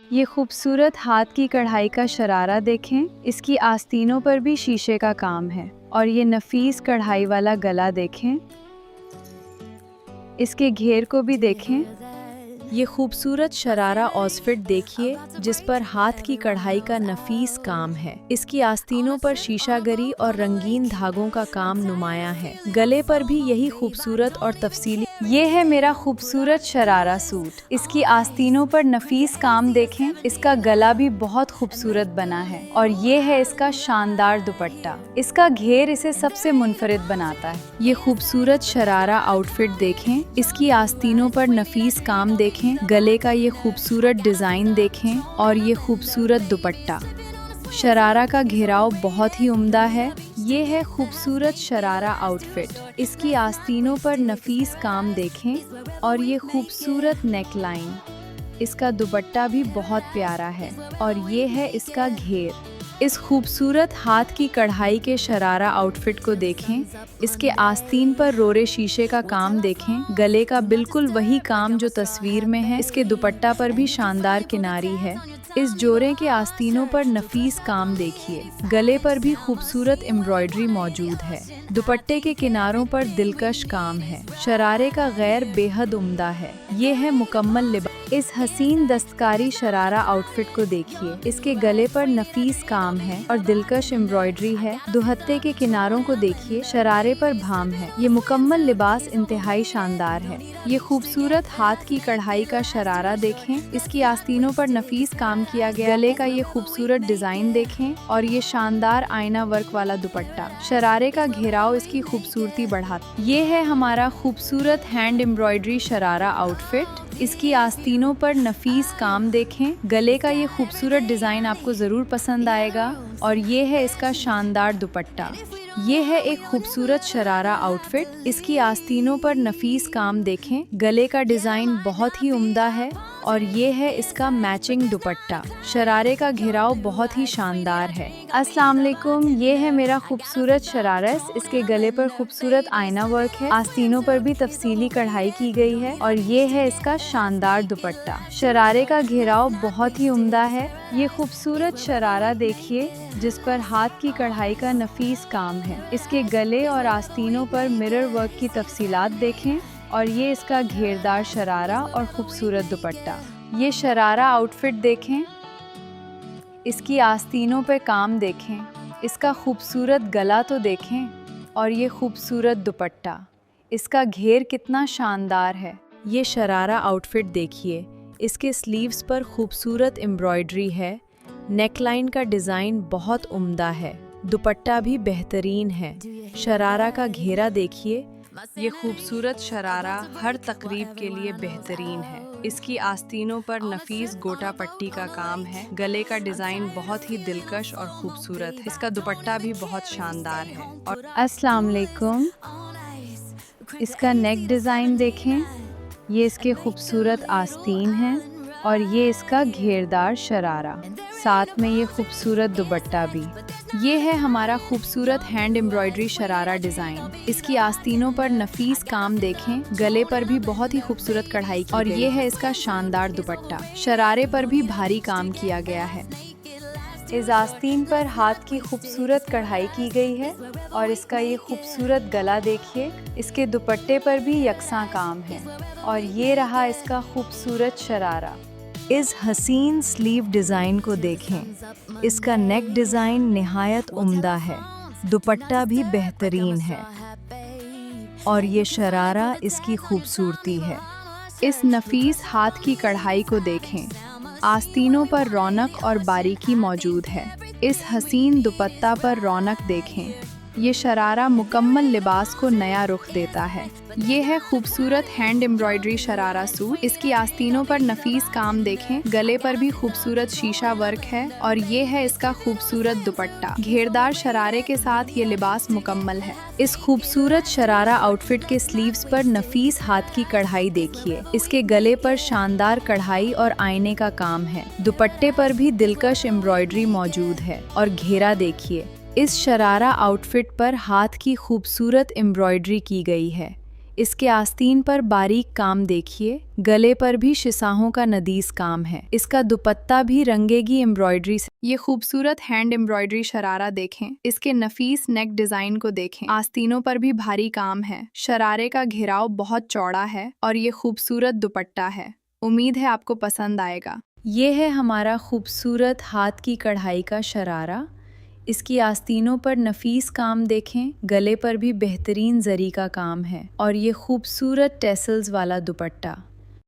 ये खूबसूरत हाथ की कढ़ाई का शरारा देखें, इसकी आस्तीनों पर भी शीशे का काम है। और ये नफीस कढ़ाई वाला गला देखें, इसके घेर को भी देखें। ये खूबसूरत शरारा ऑस्फिट देखिए जिस पर हाथ की कढ़ाई का नफीस काम है। इसकी आस्तीनों पर शीशागरी और रंगीन धागों का काम नुमाया है। गले पर भी यही खूबसूरत और तफसीली। ये है मेरा खूबसूरत शरारा सूट। इसकी आस्तीनों पर नफीस काम देखें, इसका गला भी बहुत खूबसूरत बना है। और ये है इसका शानदार दुपट्टा। इसका घेर इसे सबसे मुनफरिद बनाता है। ये खूबसूरत शरारा आउटफिट देखें, इसकी आस्तीनों पर नफीस काम देखें, गले का ये खूबसूरत डिजाइन देखें और ये खूबसूरत दुपट्टा। शरारा का घेराव बहुत ही उम्दा है। ये है खूबसूरत शरारा आउटफिट। इसकी आस्तीनों पर नफीस काम देखें और ये खूबसूरत नेकलाइन। इसका दुपट्टा भी बहुत प्यारा है और ये है इसका घेर। इस खूबसूरत हाथ की कढ़ाई के शरारा आउटफिट को देखें, इसके आस्तीन पर रोरे शीशे का काम देखें, गले का बिल्कुल वही काम जो तस्वीर में है। इसके दुपट्टा पर भी शानदार किनारी है। इस जोड़े के आस्तीनों पर नफीस काम देखिए, गले पर भी खूबसूरत एम्ब्रॉयडरी मौजूद है। दुपट्टे के किनारों पर दिलकश काम है। शरारे का गैर बेहद उम्दा है। ये है मुकम्मल लिबास। इस हसीन दस्तकारी शरारा आउटफिट को देखिए, इसके गले पर नफीस काम है और दिलकश एम्ब्रॉयडरी है। दुहत्ते के किनारों को देखिए, शरारे पर भाम है। ये मुकम्मल लिबास इंतहाई शानदार है। ये खूबसूरत हाथ की कढ़ाई का शरारा देखें, इसकी आस्तीनों पर नफीस काम किया गया। गले का ये खूबसूरत डिजाइन देखें और ये शानदार आईना वर्क वाला दुपट्टा। शरारे का घेराव इसकी खूबसूरती बढ़ाता। ये है हमारा खूबसूरत हैंड एम्ब्रॉयडरी शरारा आउटफिट। इसकी आस्तीनों पर नफीस काम देखें, गले का ये खूबसूरत डिजाइन आपको जरूर पसंद आएगा और ये है इसका शानदार दुपट्टा। ये है एक खूबसूरत शरारा आउटफिट। इसकी आस्तीनों पर नफीस काम देखें, गले का डिजाइन बहुत ही उम्दा है और ये है इसका मैचिंग दुपट्टा। शरारे का घेराव बहुत ही शानदार है। अस्सलाम वालेकुम, ये है मेरा खूबसूरत शरारस। इसके गले पर खूबसूरत आईना वर्क है, आस्तीनों पर भी तफसीली कढ़ाई की गई है और ये है इसका शानदार दुपट्टा। शरारे का घेराव बहुत ही उम्दा है। ये खूबसूरत शरारा देखिए जिस पर हाथ की कढ़ाई का नफीस काम है। इसके गले और आस्तीनों पर मिरर वर्क की तफसीलात देखें और ये इसका घेरदार शरारा और खूबसूरत दुपट्टा। ये शरारा आउटफिट देखें, इसकी आस्तीनों पे काम देखें, इसका खूबसूरत गला तो देखें और ये खूबसूरत दुपट्टा। इसका घेर कितना शानदार है। ये शरारा आउटफिट देखिए, इसके स्लीव्स पर खूबसूरत एम्ब्रॉयडरी है। नेकलाइन का डिज़ाइन बहुत उम्दा है। दुपट्टा भी बेहतरीन है। शरारा का घेरा देखिए, ये खूबसूरत शरारा हर तकरीब के लिए बेहतरीन है। इसकी आस्तीनों पर नफीस गोटा पट्टी का काम है। गले का डिजाइन बहुत ही दिलकश और खूबसूरत है। इसका दुपट्टा भी बहुत शानदार है। और अस्सलाम वालेकुम, इसका नेक डिजाइन देखें, ये इसके खूबसूरत आस्तीन हैं और ये इसका घेरदार शरारा, साथ में ये खूबसूरत दुपट्टा भी। ये है हमारा खूबसूरत हैंड एम्ब्रॉयडरी शरारा डिजाइन। इसकी आस्तीनों पर नफीस काम देखें, गले पर भी बहुत ही खूबसूरत कढ़ाई की और ये है इसका शानदार दुपट्टा। शरारे पर भी भारी काम किया गया है। इस आस्तीन पर हाथ की खूबसूरत कढ़ाई की गई है और इसका ये खूबसूरत गला देखिए। इसके दुपट्टे पर भी यकसा काम है और ये रहा इसका खूबसूरत शरारा। इस हसीन स्लीव डिज़ाइन को देखें, इसका नेक डिज़ाइन निहायत उम्दा है। दुपट्टा भी बेहतरीन है और ये शरारा इसकी खूबसूरती है। इस नफीस हाथ की कढ़ाई को देखें, आस्तीनों पर रौनक और बारीकी मौजूद है। इस हसीन दुपट्टा पर रौनक देखें, ये शरारा मुकम्मल लिबास को नया रुख देता है। ये है खूबसूरत हैंड एम्ब्रॉयडरी शरारा सूट। इसकी आस्तीनों पर नफीस काम देखें, गले पर भी खूबसूरत शीशा वर्क है और ये है इसका खूबसूरत दुपट्टा। घेरदार शरारे के साथ ये लिबास मुकम्मल है। इस खूबसूरत शरारा आउटफिट के स्लीव्स पर नफीस हाथ की कढ़ाई देखिए। इसके गले पर शानदार कढ़ाई और आईने का काम है। दुपट्टे पर भी दिलकश एम्ब्रॉयडरी मौजूद है और घेरा देखिए। इस शरारा आउटफिट पर हाथ की खूबसूरत एम्ब्रॉयडरी की गई है। इसके आस्तीन पर बारीक काम देखिए, गले पर भी शिसाहों का नदीस काम है। इसका दुपट्टा भी रंगेगी एम्ब्रॉयडरी से। ये खूबसूरत हैंड एम्ब्रॉयडरी शरारा देखें, इसके नफीस नेक डिजाइन को देखें, आस्तीनों पर भी भारी काम है। शरारे का घेराव बहुत चौड़ा है और ये खूबसूरत दुपट्टा है। उम्मीद है आपको पसंद आएगा। ये है हमारा खूबसूरत हाथ की कढ़ाई का शरारा। इसकी आस्तीनों पर नफीस काम देखें, गले पर भी बेहतरीन जरी का काम है और ये खूबसूरत टेसल्स वाला दुपट्टा।